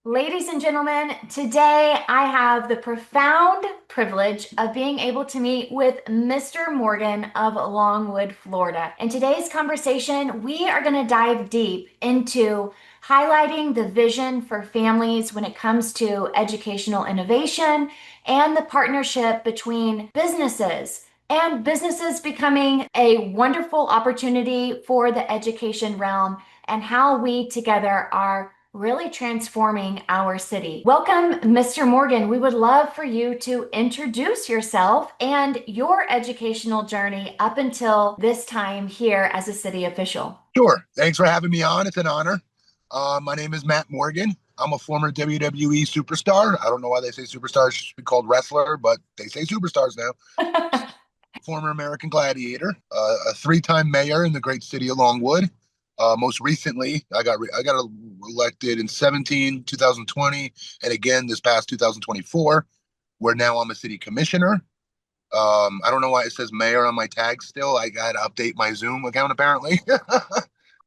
Ladies and gentlemen, today I have the profound privilege of being able to meet with Mr. Morgan of Longwood, Florida. In today's conversation, we are going to dive deep into highlighting the vision for families when it comes to educational innovation and the partnership between businesses and businesses becoming a wonderful opportunity for the education realm and how we together are really transforming our city. Welcome, Mr. Morgan. We would love for you to introduce yourself and your educational journey up until this time here as a city official. Sure. Thanks for having me on. It's an honor. My name is Matt Morgan. I'm a former WWE superstar. I don't know why they say superstars. It should be called wrestler, but they say superstars now. Former American gladiator, a three-time mayor in the great city of Longwood. Most recently, I got elected in 2020, and again this past 2024, where now I'm a city commissioner. I don't know why it says mayor on my tag still. I got to update my Zoom account apparently.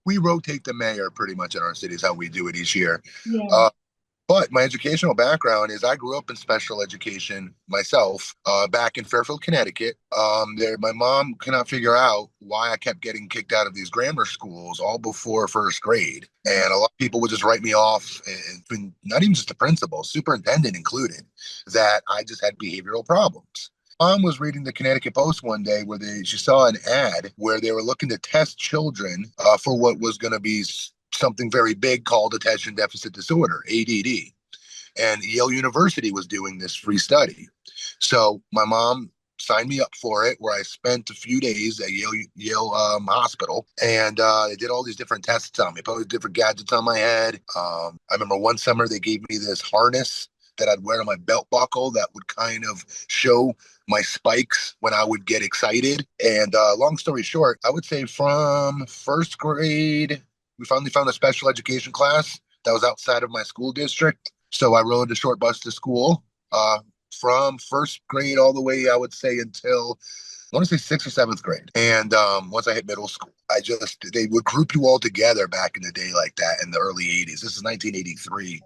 We rotate the mayor pretty much in our city is how we do it each year. Yeah. Uh, but my educational background is I grew up in special education myself back in Fairfield, Connecticut. My mom could not figure out why I kept getting kicked out of these grammar schools all before first grade. And a lot of people would just write me off, and not even just the principal, superintendent included, that I just had behavioral problems. Mom was reading the Connecticut Post one day where she saw an ad where they were looking to test children for what was going to be something very big called attention deficit disorder, ADD. And Yale University was doing this free study. So my mom signed me up for it, where I spent a few days at Yale Hospital, and they did all these different tests on me, put different gadgets on my head. I remember one summer they gave me this harness that I'd wear on my belt buckle that would kind of show my spikes when I would get excited. And long story short, I would say from first grade, we finally found a special education class that was outside of my school district. So I rode a short bus to school from first grade all the way, I would say, until I want to say sixth or seventh grade. And once I hit middle school, they would group you all together back in the day like that in the early 80s. This is 1983,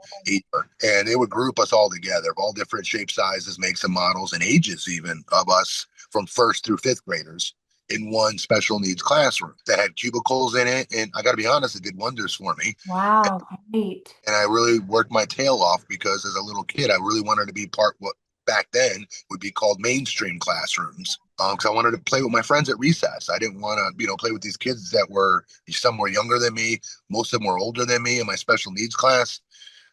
and they would group us all together, of all different shapes, sizes, makes and models, and ages even of us from first through fifth graders in one special needs classroom that had cubicles in it. And I got to be honest, it did wonders for me. Wow, great. And I really worked my tail off because as a little kid, I really wanted to be part what back then would be called mainstream classrooms. Because I wanted to play with my friends at recess. I didn't want to, play with these kids that were some were younger than me. Most of them were older than me in my special needs class.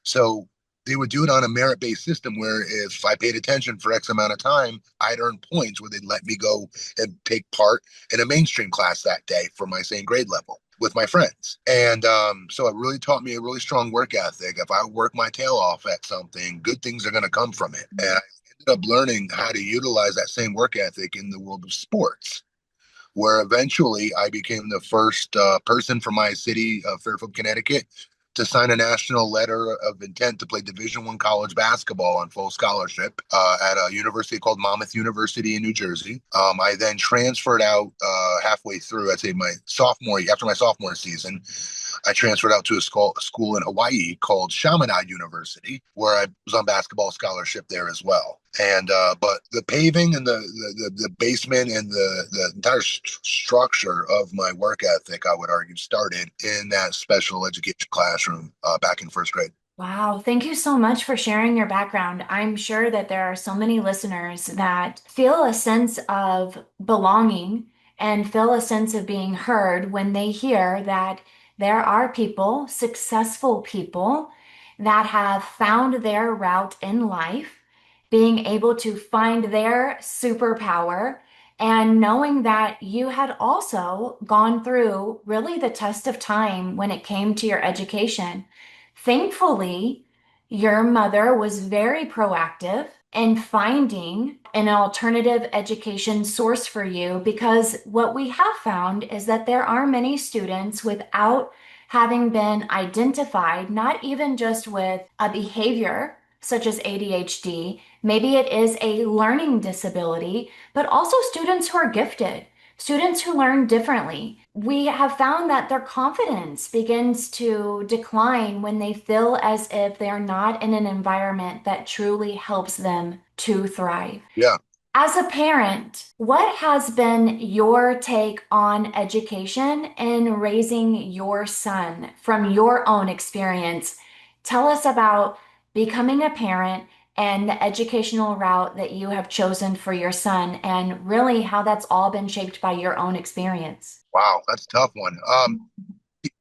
So they would do it on a merit-based system where if I paid attention for X amount of time, I'd earn points where they'd let me go and take part in a mainstream class that day for my same grade level with my friends. And so it really taught me a really strong work ethic. If I work my tail off at something, good things are going to come from it. And I ended up learning how to utilize that same work ethic in the world of sports, where eventually I became the first person from my city of Fairfield, Connecticut, to sign a national letter of intent to play Division I college basketball on full scholarship at a university called Monmouth University in New Jersey. I then transferred out halfway through, I'd say after my sophomore season. I transferred out to a school in Hawaii called Chaminade University, where I was on basketball scholarship there as well. And but the paving and the basement and the entire structure of my work ethic, I would argue, started in that special education classroom back in first grade. Wow, thank you so much for sharing your background. I'm sure that there are so many listeners that feel a sense of belonging and feel a sense of being heard when they hear that there are people, successful people, that have found their route in life, being able to find their superpower, and knowing that you had also gone through really the test of time when it came to your education. Thankfully, your mother was very proactive in finding an alternative education source for you because what we have found is that there are many students without having been identified, not even just with a behavior such as ADHD, maybe it is a learning disability, but also students who are gifted, students who learn differently. We have found that their confidence begins to decline when they feel as if they're not in an environment that truly helps them to thrive. Yeah. As a parent, what has been your take on education and raising your son from your own experience? Tell us about becoming a parent and the educational route that you have chosen for your son, and really how that's all been shaped by your own experience. Wow, that's a tough one.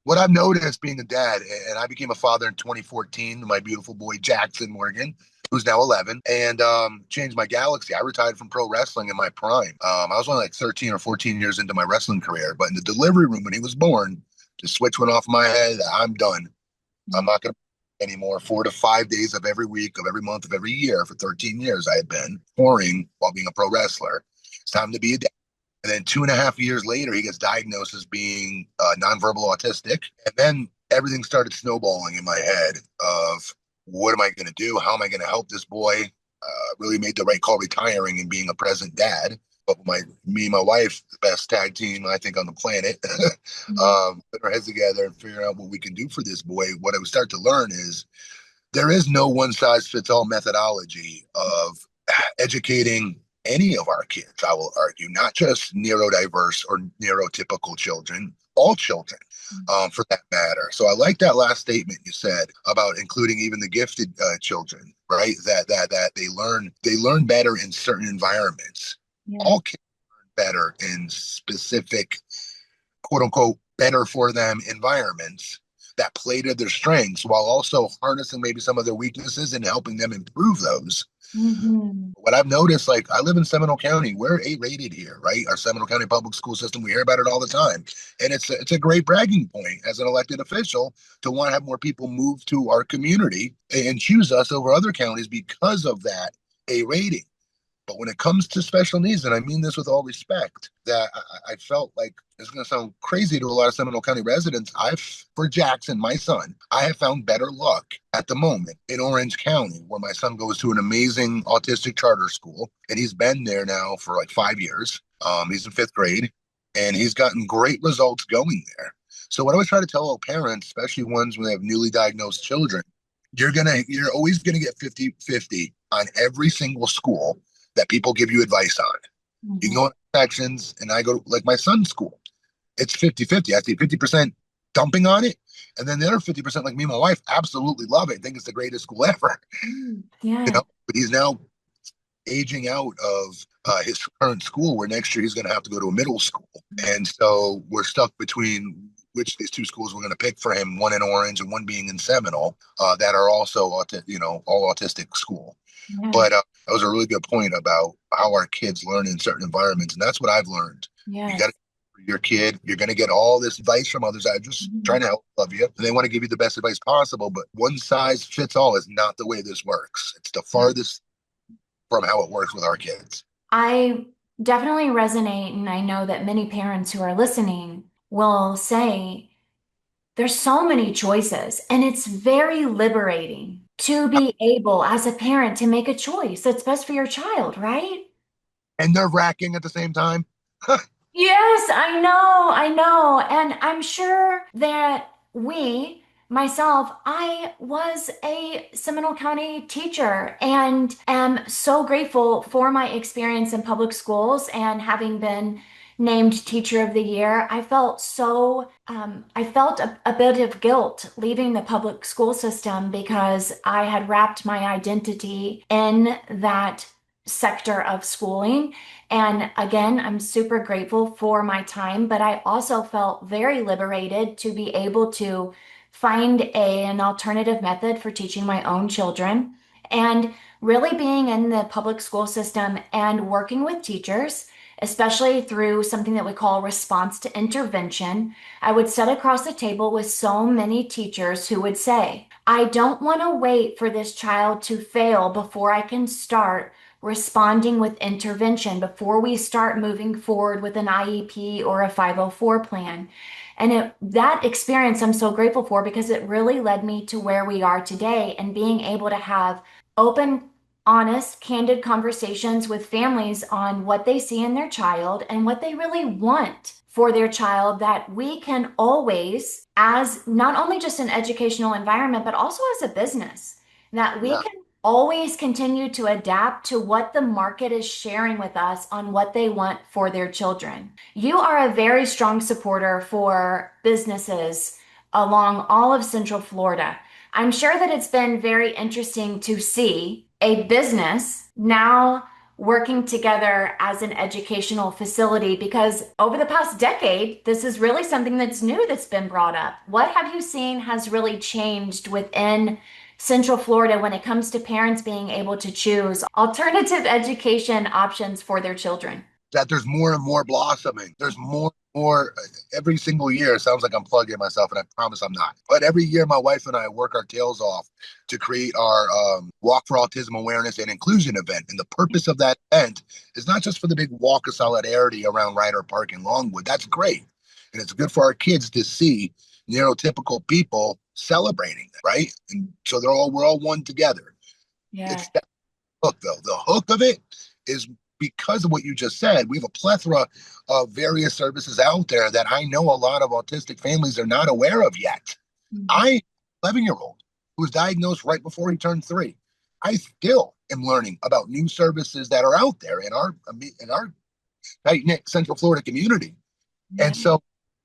What I've noticed being a dad, and I became a father in 2014, my beautiful boy Jackson Morgan, who's now 11, and changed my galaxy. I retired from pro wrestling in my prime. I was only like 13 or 14 years into my wrestling career, but in the delivery room when he was born, the switch went off my head. I'm done. I'm not going to anymore. 4 to 5 days of every week, of every month, of every year for 13 years I had been touring while being a pro wrestler. It's time to be a dad. And then 2.5 years later, he gets diagnosed as being nonverbal autistic. And then everything started snowballing in my head of what am I going to do? How am I going to help this boy? Really made the right call retiring and being a present dad. But me and my wife, the best tag team I think on the planet, put our heads together and figure out what we can do for this boy. What I would start to learn is there is no one size fits all methodology of educating any of our kids, I will argue, not just neurodiverse or neurotypical children, all children, for that matter. So I like that last statement you said about including even the gifted children, right? That they learn better in certain environments. Yeah. All kids learn better in specific, quote unquote, better for them environments that play to their strengths while also harnessing maybe some of their weaknesses and helping them improve those. Mhm. What I've noticed, like I live in Seminole County, we're A rated here, right? Our Seminole County public school system, we hear about it all the time. And it's a great bragging point as an elected official to want to have more people move to our community and choose us over other counties because of that A rating. But when it comes to special needs, and I mean this with all respect, that I felt like it's going to sound crazy to a lot of Seminole County residents. For Jackson, my son, I have found better luck at the moment in Orange County, where my son goes to an amazing autistic charter school, and he's been there now for like 5 years. He's in fifth grade, and he's gotten great results going there. So what I always try to tell all parents, especially ones when they have newly diagnosed children, you're always gonna get 50-50 on every single school that people give you advice on. You can Mhm. go in sections, and I go to like my son's school. It's 50-50. I see 50% dumping on it. And then the other 50%, like me and my wife, absolutely love it. Think it's the greatest school ever. Mm. You Yeah. know, but he's now aging out of his current school where next year he's going to have to go to a middle school. And so we're stuck between which of these two schools we're going to pick for him, one in Orange and one being in Seminole, that are also, all autistic school. Yeah. But that was a really good point about how our kids learn in certain environments. And that's what I've learned. You got to Yes. your kid, you're going to get all this advice from others that are just Mhm. trying to help love you. And they want to give you the best advice possible, but one size fits all is not the way this works. It's the farthest from how it works with our kids. I definitely resonate, and I know that many parents who are listening will say there's so many choices, and it's very liberating to be able, as a parent, to make a choice that's best for your child, right? And nerve wracking at the same time. Yes, I know. And I'm sure that myself, I was a Seminole County teacher and am so grateful for my experience in public schools and having been named Teacher of the Year. I felt a bit of guilt leaving the public school system because I had wrapped my identity in that sector of schooling. And again, I'm super grateful for my time, but I also felt very liberated to be able to find an alternative method for teaching my own children. And really being in the public school system and working with teachers, especially through something that we call response to intervention, I would sit across the table with so many teachers who would say, I don't want to wait for this child to fail before I can start responding with intervention before we start moving forward with an IEP or a 504 plan. And that experience I'm so grateful for because it really led me to where we are today and being able to have open honest, candid conversations with families on what they see in their child and what they really want for their child, that we can always, as not only just an educational environment, but also as a business, that we Yeah. can always continue to adapt to what the market is sharing with us on what they want for their children. You are a very strong supporter for businesses along all of Central Florida. I'm sure that it's been very interesting to see a business now working together as an educational facility, because over the past decade, this is really something that's new that's been brought up. What have you seen has really changed within Central Florida when it comes to parents being able to choose alternative education options for their children? That there's more and more blossoming. There's more and more every single year. It sounds like I'm plugging myself, and I promise I'm not. But every year, my wife and I work our tails off to create our Walk for Autism Awareness and Inclusion event. And the purpose of that event is not just for the big walk of solidarity around Ryder Park in Longwood. That's great. And it's good for our kids to see neurotypical people celebrating that, right? And so we're all one together. Yeah. It's that hook, though. The hook of it is because of what you just said. We have a plethora of various services out there that I know a lot of autistic families are not aware of yet. Mhm. I, 11-year-old, who was diagnosed right before he turned 3, I still am learning about new services that are out there in our tight knit Central Florida community. Yeah. And so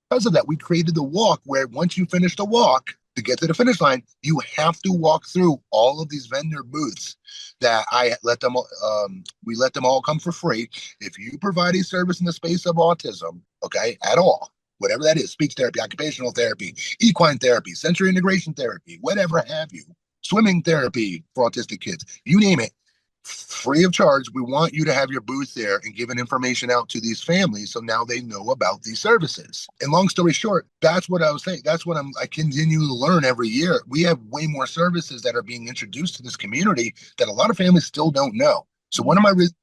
because of that, we created the walk where once you finish the walk, to get to the finish line, you have to walk through all of these vendor booths that we let them all come for free. If you provide a service in the space of autism, okay, at all, whatever that is, speech therapy, occupational therapy, equine therapy, sensory integration therapy, whatever have you, swimming therapy for autistic kids, you name it, free of charge. We want you to have your booth there and giving information out to these families so now they know about these services. And long story short, that's what I was saying. That's what I continue to learn every year. We have way more services that are being introduced to this community that a lot of families still don't know. So one of my reasons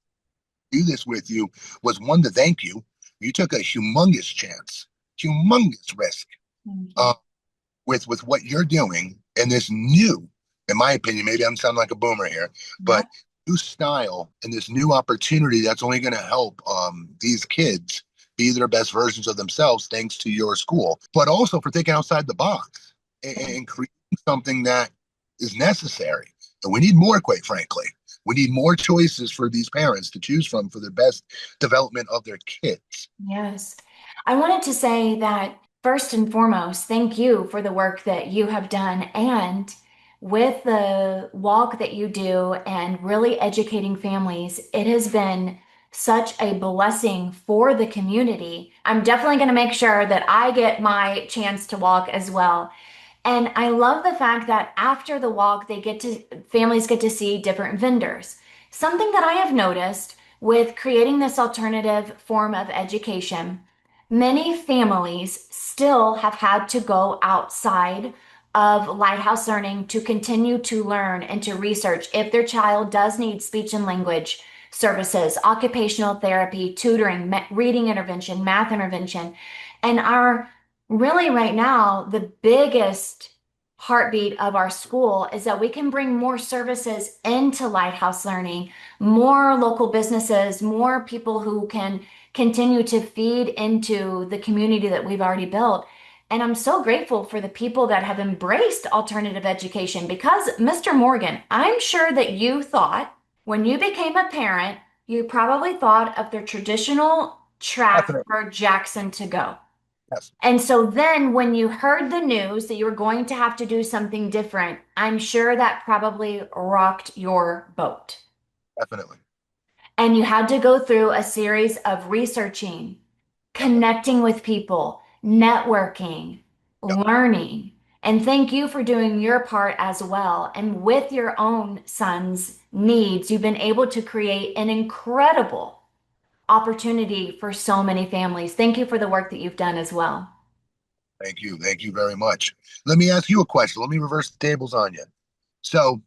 to do this with you was, one, to thank you. You took a humongous chance, humongous risk, Thank uh, you. with what you're doing and this new, in my opinion, maybe I'm sounding like a boomer here, No. but new style and this new opportunity that's only going to help these kids be their best versions of themselves, thanks to your school, but also for thinking outside the box and creating something that is necessary. And we need more, quite frankly. We need more choices for these parents to choose from for the best development of their kids. Yes. I wanted to say that first and foremost, thank you for the work that you have done, and with the walk that you do and really educating families. It has been such a blessing for the community. I'm definitely going to make sure that I get my chance to walk as well. And I love the fact that after the walk, families get to see different vendors. Something that I have noticed with creating this alternative form of education, many families still have had to go outside of Lighthouse Learning to continue to learn and to research if their child does need speech and language services, occupational therapy, tutoring, reading intervention, math intervention. And our really, right now, the biggest heartbeat of our school is that we can bring more services into Lighthouse Learning, more local businesses, more people who can continue to feed into the community that we've already built. And I'm so grateful for the people that have embraced alternative education, because, Mr. Morgan, I'm sure that you thought when you became a parent, you probably thought of the traditional track Definitely. for Jackson to go. Yes, And so then when you heard the news that you were going to have to do something different, I'm sure that probably rocked your boat. definitely. And you had to go through a series of researching, Yep. connecting with people, networking, Yep. learning. And thank you for doing your part as well. And with your own son's needs, you've been able to create an incredible opportunity for so many families. Thank you for the work that you've done as well. Thank you. Thank you very much. Let me ask you a question. Let me reverse the tables on you. So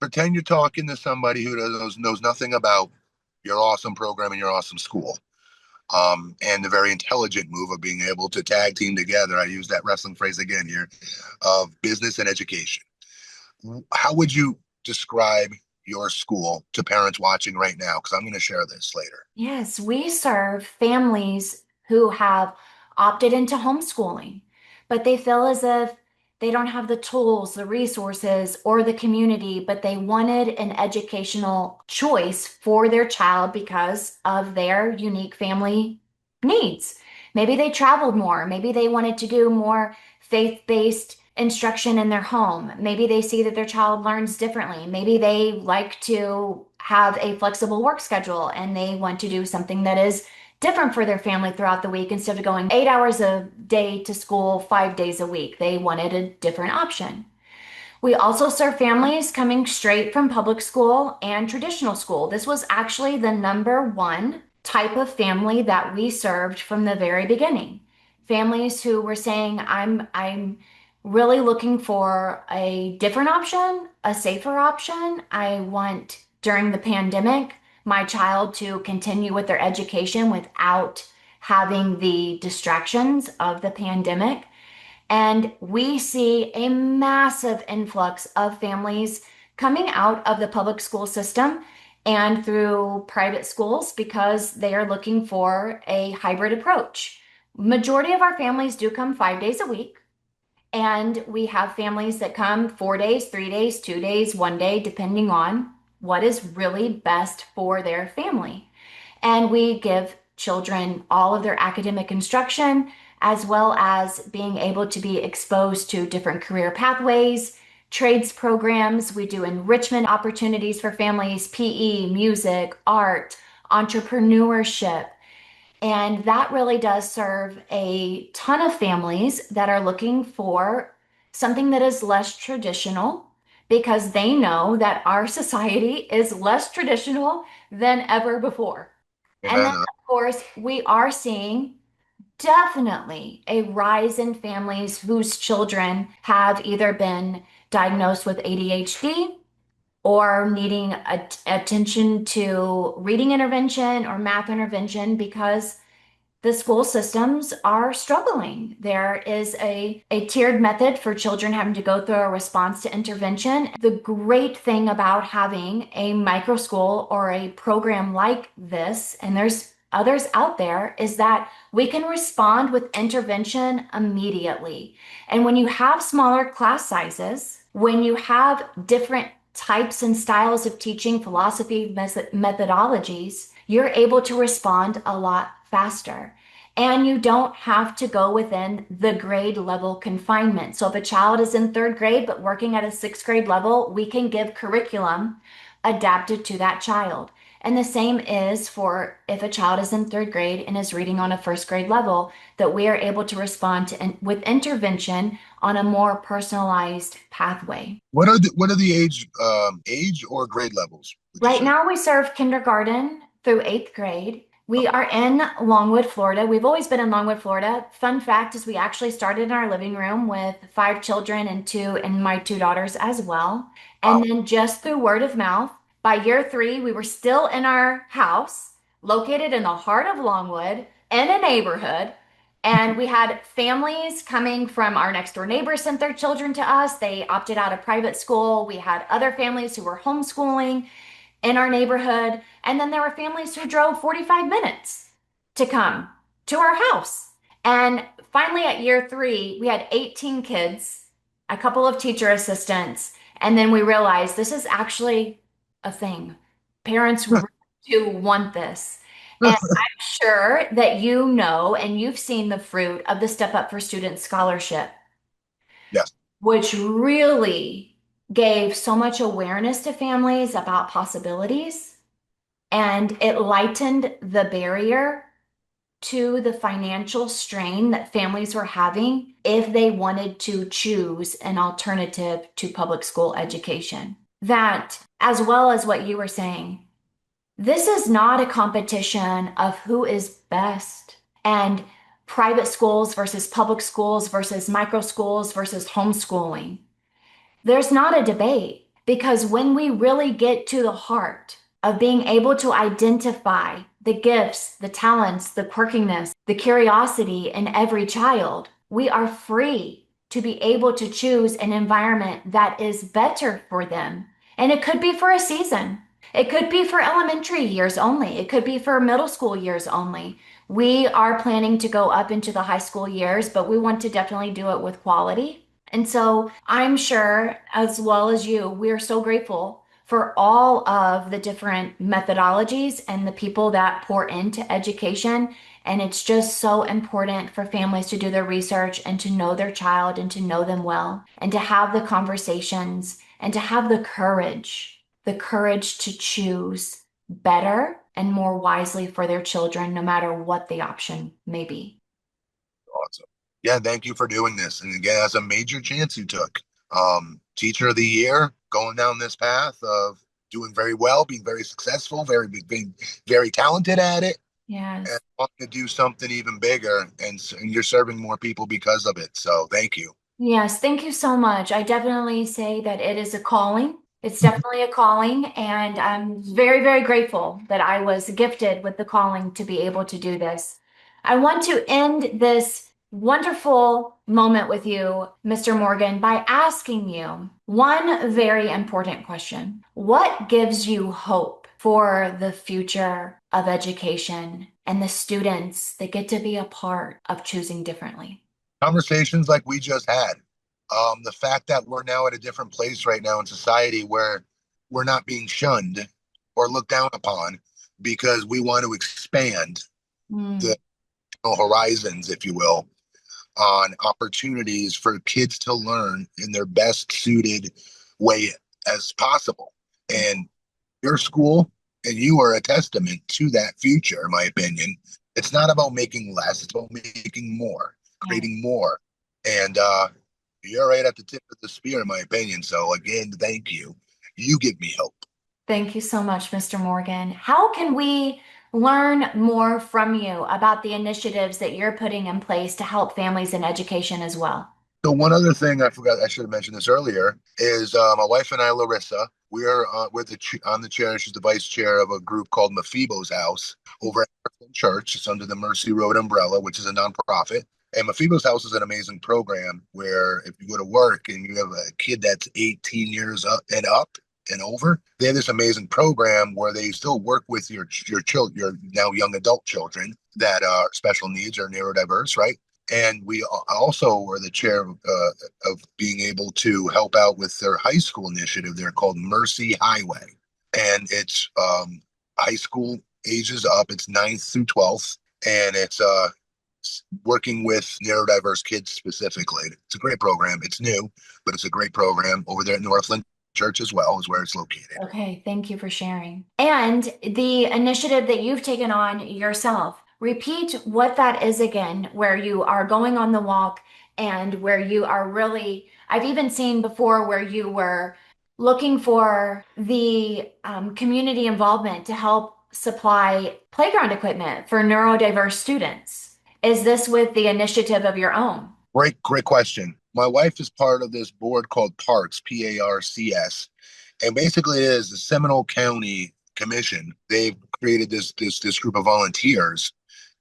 pretend you're talking to somebody who knows nothing about your awesome program and your awesome school. And the very intelligent move of being able to tag team together. I use that wrestling phrase again here, of business and education. How would you describe your school to parents watching right now? Because I'm going to share this later. Yes, we serve families who have opted into homeschooling, but they feel as if they don't have the tools, the resources, or the community, but they wanted an educational choice for their child because of their unique family needs. Maybe they traveled more. Maybe they wanted to do more faith-based instruction in their home. Maybe they see that their child learns differently. Maybe they like to have a flexible work schedule and they want to do something that is different for their family throughout the week instead of going 8 hours a day to school 5 days a week. They wanted a different option. We also serve families coming straight from public school and traditional school. This was actually the number one type of family that we served from the very beginning. Families who were saying, I'm really looking for a different option, a safer option. I want during the pandemic my child to continue with their education without having the distractions of the pandemic. And we see a massive influx of families coming out of the public school system and through private schools because they are looking for a hybrid approach. Majority of our families do come 5 days a week, and we have families that come 4 days, 3 days, 2 days, 1 day, depending on what is really best for their family. And we give children all of their academic instruction, as well as being able to be exposed to different career pathways, trades programs. We do enrichment opportunities for families, PE, music, art, entrepreneurship. And that really does serve a ton of families that are looking for something that is less traditional because they know that our society is less traditional than ever before. And then, Amen. of course, we are seeing definitely a rise in families whose children have either been diagnosed with ADHD or needing attention to reading intervention or math intervention because the school systems are struggling. There is a tiered method for children having to go through a response to intervention. The great thing about having a micro school or a program like this, and there's others out there, is that we can respond with intervention immediately. And when you have smaller class sizes, when you have different types and styles of teaching, philosophy, methodologies, you're able to respond a lot faster. And you don't have to go within the grade level confinement. So if a child is in third grade but working at a sixth grade level, we can give curriculum adapted to that child. And the same is for if a child is in third grade and is reading on a first grade level, that we are able to respond to with intervention on a more personalized pathway. What are the age or grade levels, would you Right say? now, we serve kindergarten through eighth grade. We are in Longwood, Florida. We've always been in Longwood, Florida. Fun fact is we actually started in our living room with 5 children and two and my two daughters as well. And Wow. then just through word of mouth, by year three, we were still in our house, located in the heart of Longwood, in a neighborhood. And we had families coming from our next door neighbors sent their children to us. They opted out of private school. We had other families who were homeschooling in our neighborhood. And then there were families who drove 45 minutes to come to our house. And finally, at year three, we had 18 kids, a couple of teacher assistants, and then we realized this is actually a thing. Parents really do want this. And I'm sure that you know and you've seen the fruit of the Step Up for Students scholarship, Yes. which really gave so much awareness to families about possibilities, and it lightened the barrier to the financial strain that families were having if they wanted to choose an alternative to public school education. That, as well as what you were saying, this is not a competition of who is best and private schools versus public schools versus micro schools versus homeschooling. There's not a debate because when we really get to the heart of being able to identify the gifts, the talents, the quirkiness, the curiosity in every child, we are free to be able to choose an environment that is better for them And it could be for a season. It could be for elementary years only. It could be for middle school years only. We are planning to go up into the high school years, but we want to definitely do it with quality. And so I'm sure, as well as you, we're so grateful for all of the different methodologies and the people that pour into education. And it's just so important for families to do their research and to know their child and to know them well and to have the conversations and to have the courage to choose better and more wisely for their children, no matter what the option may be. Awesome. Yeah, thank you for doing this. And again, that's a major chance you took. Teacher of the year, going down this path of doing very well, being very successful, being very talented at it, and Yes. wanting to do something even bigger. And you're serving more people because of it. So thank you. Yes, thank you so much. I definitely say that it is a calling. It's definitely a calling, and I'm very, very grateful that I was gifted with the calling to be able to do this. I want to end this wonderful moment with you, Mr. Morgan, by asking you one very important question. What gives you hope for the future of education and the students that get to be a part of choosing differently? Conversations like we just had. The fact that we're now at a different place right now in society where we're not being shunned or looked down upon because we want to expand the Mm, horizons, if you will, on opportunities for kids to learn in their best suited way as possible. And your school and you are a testament to that future, in my opinion. It's not about making less, it's about making more, yes. creating more. And you're right at the tip of the spear, in my opinion. So again, thank you. You give me hope. Thank you so much, Mr. Morgan. How can we learn more from you about the initiatives that you're putting in place to help families in education as well? So one other thing I forgot, I should have mentioned this earlier, is my wife and I, Larissa, on the chair. She's the vice chair of a group called Mephibo's House over at Kirkland Church. It's under the Mercy Road umbrella, which is a nonprofit. And Mephibo's House is an amazing program where if you go to work and you have a kid that's 18 years up and over, they have this amazing program where they still work with your children, your now young adult children that are special needs or neurodiverse, right? And we also were the chair of being able to help out with their high school initiative. They're called Mercy Highway, and it's high school ages up. It's ninth through 12th, and it's working with neurodiverse kids specifically. It's a great program. It's new, but it's a great program over there at Northland Church as well, is where it's located. Okay, thank you for sharing. And the initiative that you've taken on yourself, repeat what that is again, where you are going on the walk and where you are really, I've even seen before where you were looking for the community involvement to help supply playground equipment for neurodiverse students. Is this with the initiative of your own? Great question. My wife is part of this board called Parks, PARCS, and basically it is the Seminole County Commission. They've created this group of volunteers,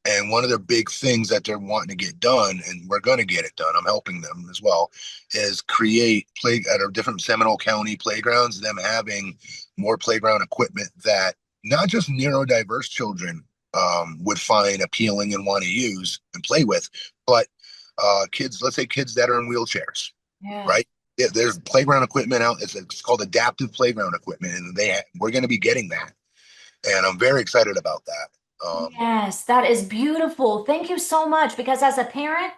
and one of their big things that they're wanting to get done, and we're going to get it done. I'm helping them as well, is create play at our different Seminole County playgrounds. Them having more playground equipment that not just neurodiverse children would find appealing and want to use and play with, but kids, let's say kids that are in wheelchairs, Yes. right? Yeah, there's playground equipment out. It's called adaptive playground equipment, and we're going to be getting that, and I'm very excited about that. Yes, that is beautiful. Thank you so much because as a parent,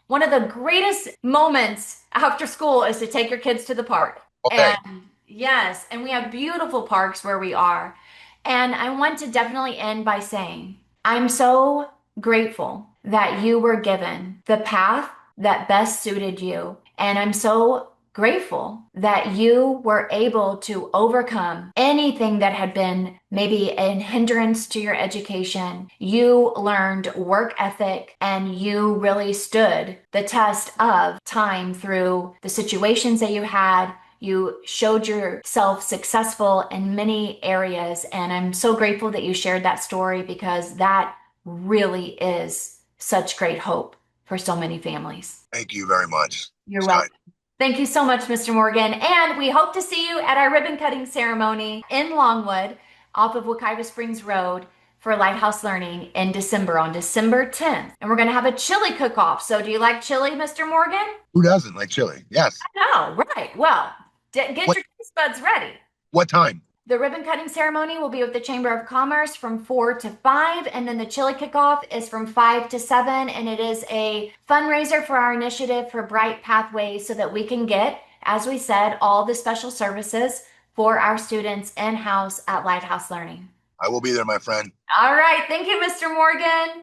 one of the greatest moments after school is to take your kids to the park. Okay, And yes, and we have beautiful parks where we are. And I want to definitely end by saying, I'm so grateful that you were given the path that best suited you. And I'm so grateful that you were able to overcome anything that had been maybe a hindrance to your education. You learned work ethic and you really stood the test of time through the situations that you had. You showed yourself successful in many areas. And I'm so grateful that you shared that story because that really is such great hope for so many families. thank you very much. You're It's kind. welcome. Thank you so much, Mr. Morgan. And we hope to see you at our ribbon cutting ceremony in Longwood off of Wekiva Springs Road for Lighthouse Learning in December, on December 10th. And we're going to have a chili cook-off. So do you like chili, Mr. Morgan? Who doesn't like chili? Yes. No, right. Well, get What your taste buds ready. what time? The ribbon cutting ceremony will be with the Chamber of Commerce from 4 to 5, and then the chili kickoff is from 5 to 7, and it is a fundraiser for our initiative for Bright Pathways so that we can get, as we said, all the special services for our students in-house at Lighthouse Learning. I will be there, my friend. All right. Thank you, Mr. Morgan.